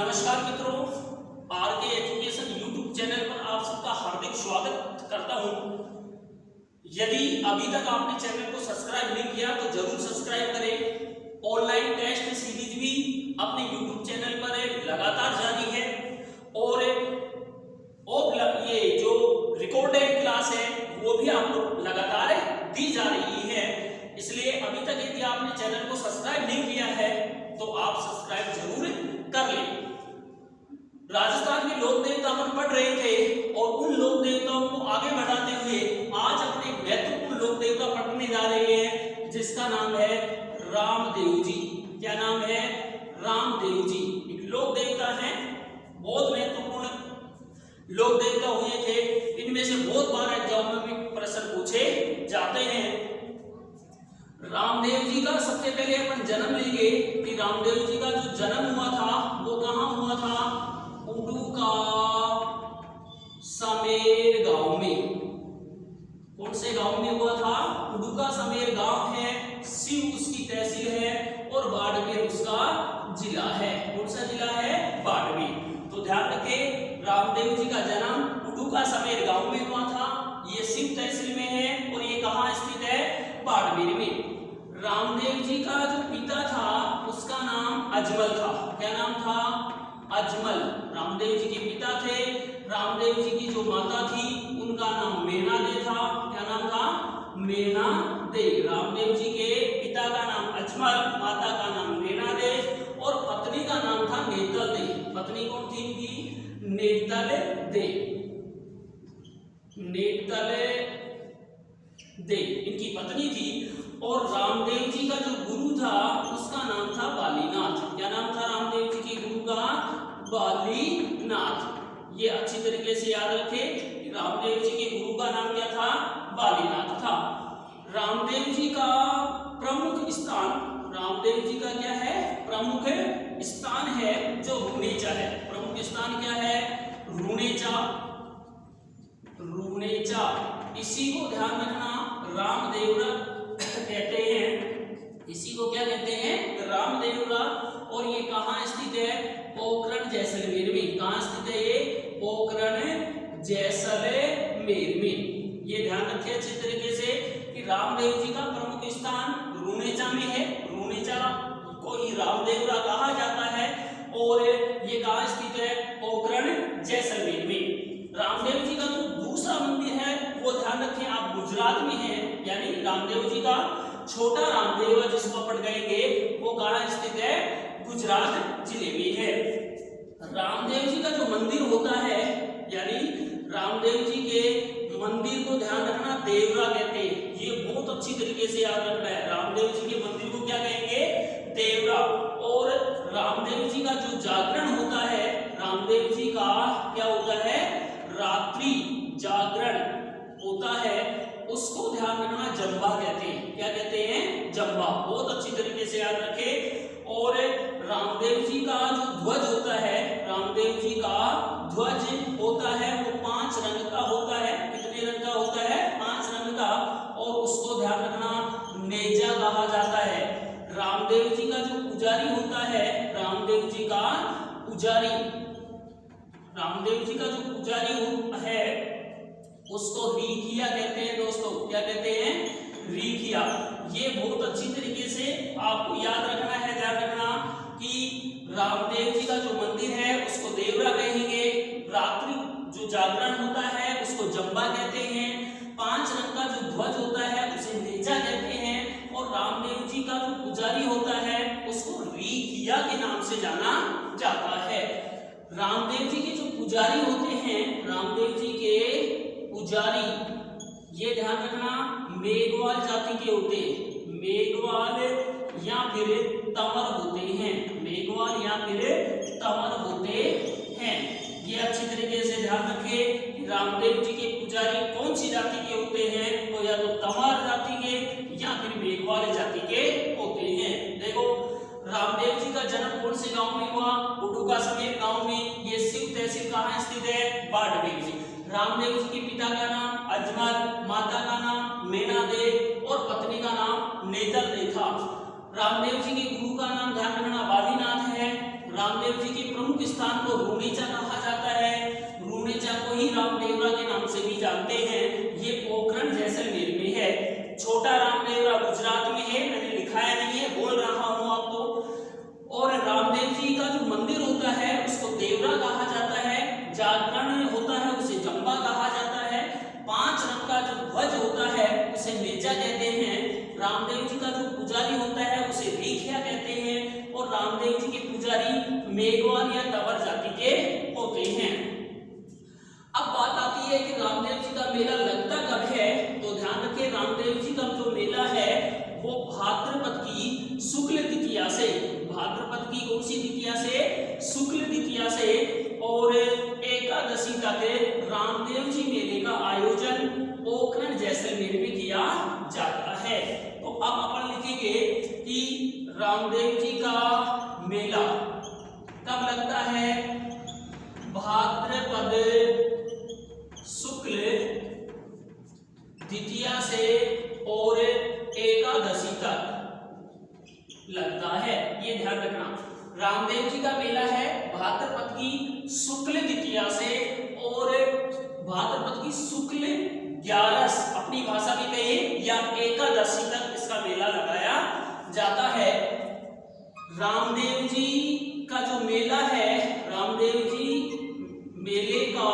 नमस्कार मित्रों, R K education YouTube channel पर आप सबका हार्दिक स्वागत करता हूं। यदि अभी तक आपने चैनल को सब्सक्राइब नहीं किया तो जरूर सब्सक्राइब करें। ऑनलाइन टेस्ट सीरीज भी अपने यूट्यूब चैनल पर लगातार जारी है और ये जो रिकॉर्डेड क्लास है वो भी आपको लगातार दी जा रही है। इसलिए अभी तक यदि आपने चैनल को सब्सक्राइब नहीं किया है तो आप सब्सक्राइब जरूर कर लें। राजस्थान के लोक देवता अपन पढ़ रहे थे और उन लोक देवताओं को आगे बढ़ाते हुए आज अपने महत्वपूर्ण लोक देवता पढ़ने जा रहे हैं जिसका नाम है रामदेव जी। क्या नाम है? रामदेव जी एक लोक देवता है, बहुत महत्वपूर्ण लोक देवता हुए थे। इनमें से बहुत बार एग्जाम में प्रश्न पूछे जाते हैं। रामदेव जी का सबसे पहले अपन जन्म लेंगे कि रामदेव जी का जो जन्म हुआ था वो कहाँ हुआ था? उडुका समेर गांव में। कौन से गांव में हुआ था? उडुका समेर गांव है, सिव उसकी तहसील है और बाड़मेर उसका जिला है। कौन सा जिला है? बाड़मेर। तो ध्यान रखें, रामदेव जी का जन्म उडुका समेर गांव में हुआ था। ये सिव तहसील में है और ये कहाँ स्थित है? बाड़मेर में। रामदेव जी का जो पिता था उसका नाम अजमल था। क्या नाम था? अजमल। रामदेव जी के पिता थे। रामदेव जी की जो माता थी उनका नाम मेनादे था। क्या नाम था? मेनादे। रामदेव जी के पिता का नाम अजमल, माता का नाम मेनादे और पत्नी का नाम था नेतल दे। पत्नी कौन थी इनकी? नेतल दे। नेतल दे इनकी पत्नी थी। और रामदेव जी का जो गुरु था उसका नाम था बालीनाथ। क्या नाम था रामदेव जी के गुरु का? बालीनाथ। ये अच्छी तरीके से याद रखें, रामदेव जी के गुरु का नाम क्या था? बालीनाथ था। रामदेव जी का प्रमुख स्थान, रामदेव जी का क्या है? प्रमुख स्थान है जो रूणेचा है। प्रमुख स्थान क्या है? रूणेचा। रूणेचा इसी को ध्यान रखना रामदेवरा कहते हैं। इसी को क्या कहते हैं? रामदेवरा। और ये कहाँ स्थित है? पोखरण जैसलमेर में। कहाँ स्थित है ये? पोखरण जैसलमेर में। ये ध्यान रखें अच्छे तरीके से कि रामदेव जी का प्रमुख स्थान रूणेचा में है। रूणेचा को ही रामदेवरा कहा जाता है और ये कहाँ स्थित है? पोखरण जैसलमेर में। रामदेव जी का जो दूसरा मंदिर है वो ध्यान रखें आप गुजरात में है, यानी रामदेव जी का छोटा रामदेव जिसको अपन कहेंगे वो कहाँ स्थित है? गुजरात जिले में है। रामदेव जी का जो मंदिर होता है, यानी रामदेव जी के मंदिर को ध्यान रखना देवरा कहते हैं। ये बहुत अच्छी तरीके से याद रखना है। रामदेव जी के मंदिर को क्या कहेंगे? देवरा। और रामदेव जी का जो जागरण होता है, रामदेव जी का क्या होता है? रात्रि जागरण होता है, उसको ध्यान रखना जंबा कहते हैं। क्या कहते हैं? जंबा। बहुत अच्छी तरीके से याद रखें। और रामदेव जी का जो ध्वज होता है, रामदेव जी का ध्वज होता है वो 5 रंग का होता है। कितने रंग का होता है? 5 रंग का। और उसको ध्यान रखना नेजा कहा जाता है। रामदेव जी का जो पुजारी होता है, रामदेव जी का पुजारी, रामदेव जी का जो पुजारी है उसको रीखिया कहते हैं। दोस्तों क्या कहते हैं? रीखिया। ये बहुत अच्छी तरीके से आपको याद रखना है, ध्यान रखना कि रामदेव जी का जो मंदिर है उसको देवरा कहेंगे। रात्रि जो जागरण होता है उसको जंबा कहते हैं। 5 रंग का जो ध्वज होता है उसे नेजा कहते हैं। और रामदेव जी का जो पुजारी होता है उसको रीखिया के नाम से जाना जाता है। रामदेव जी के जो पुजारी होते हैं, रामदेव जी के पुजारी, ये ध्यान रखना मेघवाल जाति के होते हैं। मेघवाल या फिर तंवर होते हैं। मेघवाल या फिर तंवर होते हैं। ये अच्छी तरीके से ध्यान रखें कि रामदेव जी के पुजारी कौन सी जाति के होते हैं? तो या तो तंवर जाति के या फिर मेघवाल जाति के होते हैं। देखो रामदेव जी का जन्म कौन से गांव में हुआ? उडुका समेर गांव में। ये सिव तहसील कहाँ स्थित है? बाड़मेर में। रामदेव जी के पिता का नाम अजमल, माता का नाम मेनादे और पत्नी का नाम नेतल दे था। रामदेव जी के गुरु का नाम ध्यान रखना बालीनाथ है। रामदेव जी के प्रमुख स्थान को रूणेचा कहा जाता है। रूणेचा को ही रामदेवरा के नाम से भी जानते हैं। ये पोखरण जैसलमेर में है। छोटा रामदेवरा गुजरात में है, मैंने लिखाया नहीं है, बोल रहा हूं आपको। और रामदेव जी का जो मंदिर होता है उसको देवरा कहा जाता है। जागरण होता है उसे जंबा कहा जाता है। 5 रंग का जो ध्वज होता है उसे नेजा कहते हैं। रामदेव जी का जो पुजारी होता है उसे रीखिया कहते हैं। और रामदेव जी के पुजारी मेघवाल या तंवर जाति के होते हैं। अब बात आती है कि रामदेव जी का मेला लगता कब है, तो ध्यान रखें रामदेव जी का जो मेला है वो भाद्रपद की शुक्ल द्वितीया से, भाद्रपद की कौन सी द्वितीया से, शुक्ल द्वितीया से और एकादशी तक रामदेव जी मेले का आयोजन पोखरण जैसलमेर में किया जाता है। तो अब अपन लिखेंगे कि रामदेव जी का मेला कब लगता है, भाद्रपद शुक्ल द्वितीया से और एकादशी तक लगता है। ये ध्यान रखना, रामदेव जी का मेला है भाद्रपद की शुक्ल द्वितीया से और भाद्रपद की शुक्ल 11 अपनी भाषा में कहे या एकादशी तक इसका मेला लगाया जाता है। रामदेव जी का जो मेला है, रामदेव जी मेले का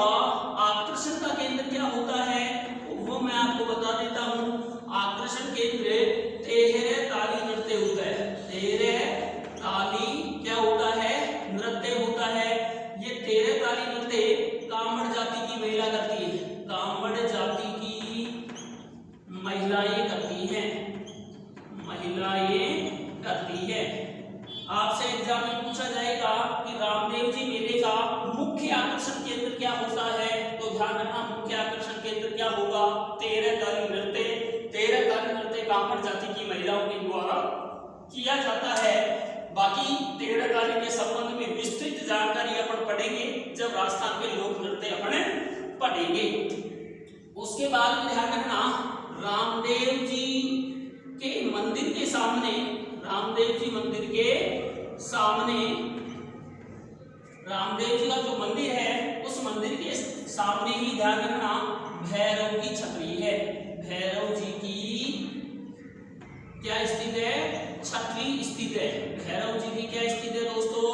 आकर्षण का केंद्र क्या होता है वो मैं आपको बता देता हूं। आकर्षण केंद्र तेहरे ताली नृत्य होता है। तेहरे ताली क्या होता है, नृत्य होता है। ये तेहरे ताली नृत्य कामड़ जाति की महिला करती है, कामड़ जाति की महिलाएं करती हैं, महिलाएं करती है। आपसे एग्जाम में पूछा जाएगा कि रामदेव जी मेले का मुख्य आकर्षण केंद्र क्या होता है, तो ध्यान रखना मुख्य आकर्षण केंद्र क्या होगा, तेरह ताली नृत्य। तेरह ताली नृत्य कामड़ जाति की महिलाओं के द्वारा किया जाता है। बाकी तेरह ताली के संबंध में विस्तृत जानकारी अपन पढ़ेंगे जब राजस्थान के लोक नृत्य अपन पढ़ेंगे। उसके बाद में ध्यान रखना रामदेव जी के मंदिर के सामने, रामदेव जी मंदिर के सामने, रामदेव जी का जो मंदिर है उस मंदिर के सामने ही ध्यान रखना भैरव की छतरी है। भैरव जी की क्या स्थित है, छतरी स्थित है। भैरव जी की क्या स्थित है दोस्तों,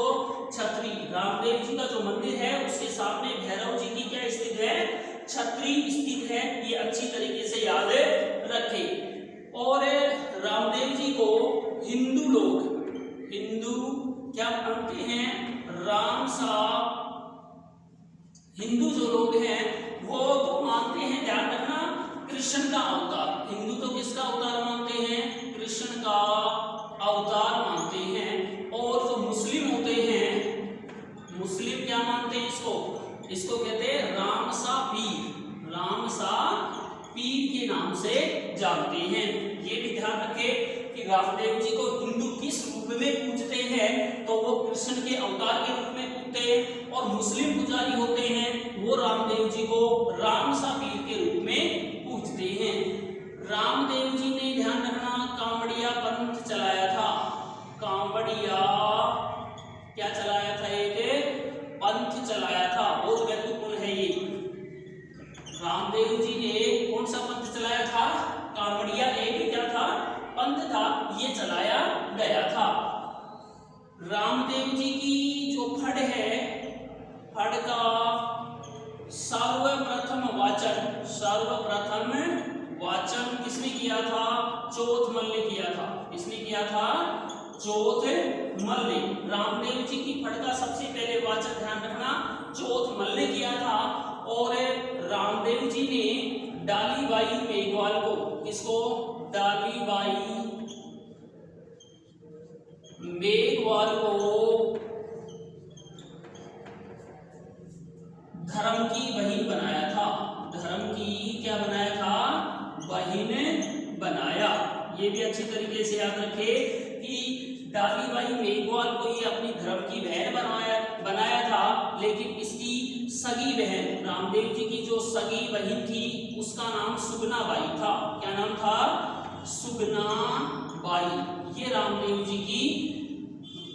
छतरी। रामदेव जी का जो मंदिर है उसके सामने भैरव जी की क्या स्थित है, छतरी स्थित है। ये अच्छी तरीके से याद रखें। और रामदेव जी को हिंदू लोग, हिंदू क्या मानते हैं, राम सा, हिंदू जो लोग हैं वो तो मानते हैं, ध्यान रखना, कृष्ण का अवतार। हिंदू तो किसका अवतार मानते हैं, कृष्ण का अवतार मानते हैं। और जो मुस्लिम होते हैं, मुस्लिम क्या मानते हैं इसको, इसको कहते हैं राम सा पीर, राम सा पीर के नाम से जानते हैं। ये भी ध्यान रखें कि रामदेव जी को हिंदू किस रूप में पूजते हैं, तो वो कृष्ण के अवतार के रूप में पूजते हैं। और मुस्लिम पुजारी होते हैं वो रामदेव जी को राम सा पीर के रूप में पूजते हैं। रामदेव जी ने ध्यान रखना कांवड़िया पंथ चलाया था। कांवड़िया क्या चलाया था, एक पंथ चलाया था, बहुत महत्वपूर्ण है ये। रामदेव जी ने कौन सा पंथ चलाया था, कांवड़िया एक क्या था, पंथ था, ये चलाया गया था। रामदेव जी की जो फड़ है, फड़ का सर्वप्रथम वाचन, सर्वप्रथम वाचन किसने किया था, चौथमल ने किया था। किसने किया था, चौथमल ने। रामदेव जी की फड़ का सबसे पहले वाचन ध्यान रखना चौथमल ने किया था। और रामदेव जी ने डालीबाई मेघवाल को, किसको, डालीबाई मेघवाल को धर्म की बहन बनाया था। धर्म की क्या बनाया था, बहन बनाया। ये भी अच्छी तरीके से याद रखे कि डालीबाई मेघवाल को ये अपनी धर्म की बहन बनाया था। लेकिन इसकी सगी बहन, रामदेव जी की जो सगी बहन थी उसका नाम सुगना बाई था। क्या नाम था, सुगना बाई। ये रामदेव जी की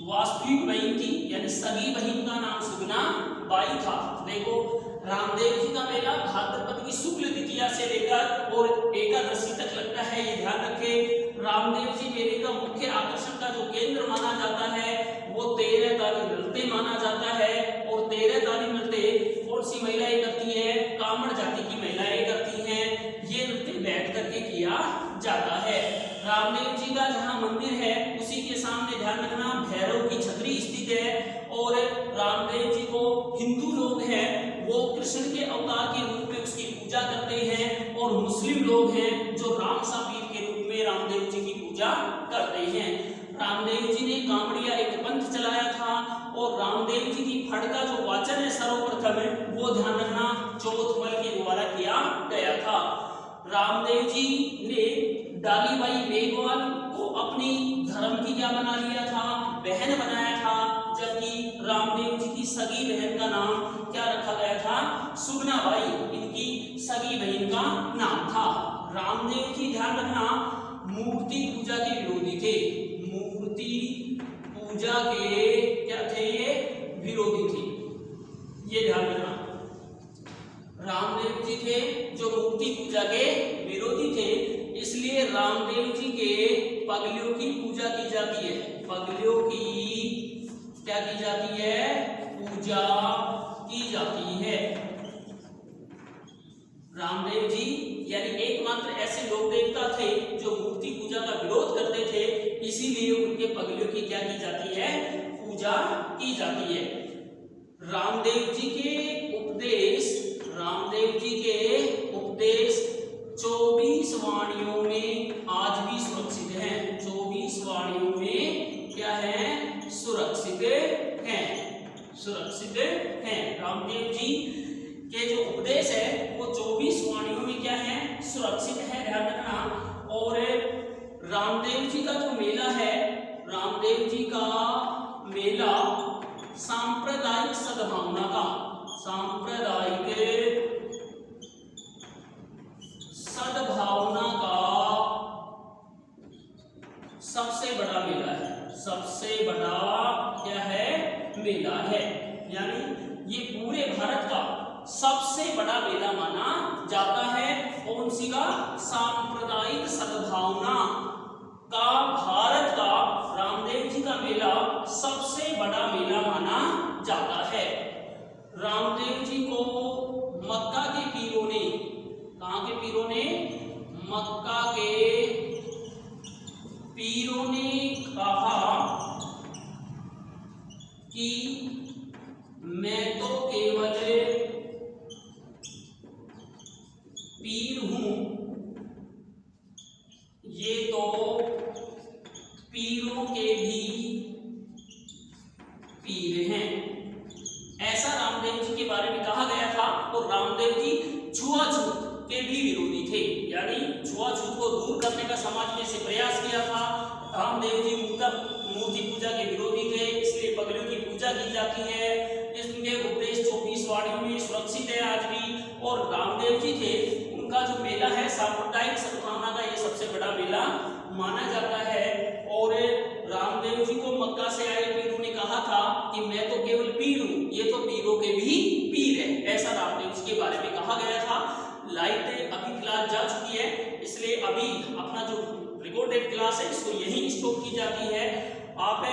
वास्तविक बहन की यानी सगी बहन का नाम सुगना बाई था। देखो रामदेव जी का मेला भाद्रपद की शुक्ल द्वितीया से लेकर और एकादशी तक लगता है, ये ध्यान रखें। रामदेव जी मेले का मुख्य आकर्षण का जो केंद्र माना जाता है वो 13 ताली नृत्य माना जाता है। और 13 ताली नृत्य कौन सी महिलाएं करती है? कामड़ जाति की महिलाएं करती हैं। ये नृत्य बैठ करके किया जाता है। रामदेव जी का जहाँ मंदिर है उसी के सामने ध्यान रखना भैरव की छतरी स्थित है। और रामदेव जी को हिंदू लोग हैं वो कृष्ण के अवतार के रूप में उसकी पूजा करते हैं, और मुस्लिम लोग हैं जो राम सापीर के रूप में रामदेव जी की पूजा करते हैं। रामदेव जी ने कामड़िया एक पंथ चलाया था, और रामदेव जी की फड़ का जो वाचन है सर्वप्रथम है वो ध्यान रखना चौथमल के द्वारा किया गया था। रामदेव जी ने डालीबाई मेघवाल को अपनी धर्म की क्या बना लिया था? बहन बनाया था, जबकि रामदेव जी की सगी बहन का नाम क्या रखा गया था? सुगनाबाई इनकी सगी बहन का नाम था। रामदेव जी ध्यान रखना मूर्ति पूजा के विरोधी थे। मूर्ति पूजा के क्या थे? विरोधी थे, ये ध्यान रखना। रामदेव जी थे जो मूर्ति पूजा के विरोधी थे, इसलिए रामदेव जी के पगलियों की पूजा की जाती है। पगलियों की क्या की जाती है? पूजा की जाती है। रामदेव जी यानी एकमात्र ऐसे लोक देवता थे जो मूर्ति पूजा का विरोध करते थे, इसीलिए उनके पगलियों की क्या की जाती है? पूजा की जाती है। रामदेव जी के उपदेश 24 वाणियों में आज भी सुरक्षित हैं। 24 वाणियों में क्या है? सुरक्षित हैं। रामदेव जी के जो उपदेश है वो 24 वाणियों में क्या है? सुरक्षित है, ध्यान रखना। और रामदेव जी का जो मेला है, रामदेव जी का मेला सांप्रदायिक सद्भावना का सबसे बड़ा मेला है। सबसे बड़ा क्या है? मेला है, यानी ये पूरे भारत का सबसे बड़ा मेला माना जाता है। कौन सी का? सांप्रदायिक सद्भावना का भारत का रामदेव जी का मेला सबसे बड़ा मेला माना जाता है। रामदेव जी को मक्का के पीरों ने, कहाँ के पीरों ने? मक्का के पीरों ने कहा कि मैं तो केवल पीर हूं, ये तो पीरों के भी पीर हैं, ऐसा रामदेव जी के बारे में कहा गया था। और रामदेव जी छुआछूत के भी विरोधी थे, यानी छुआछूत को दूर करने का समाज में से प्रयास किया था। रामदेव जी मूर्ति पूजा के विरोधी थे, इसलिए पगलियों की पूजा की जाती है। इसके उपदेश 24 वाणियों में सुरक्षित है आज भी। और रामदेव जी थे, उनका जो मेला है सांप्रदायिक सद्भावना का ये सबसे बड़ा मेला माना जाता है। और रामदेव जी को मक्का से आए पीरों ने कहा था कि मैं तो केवल पीर हूं, ये तो पीरों के भी पीर है, ऐसा रामदेव जी के बारे में कहा गया था। लाइट अभी क्लास जा चुकी है, इसलिए अभी अपना जो रिकॉर्डेड क्लास है इसको यहीं स्टॉप की जाती है। आप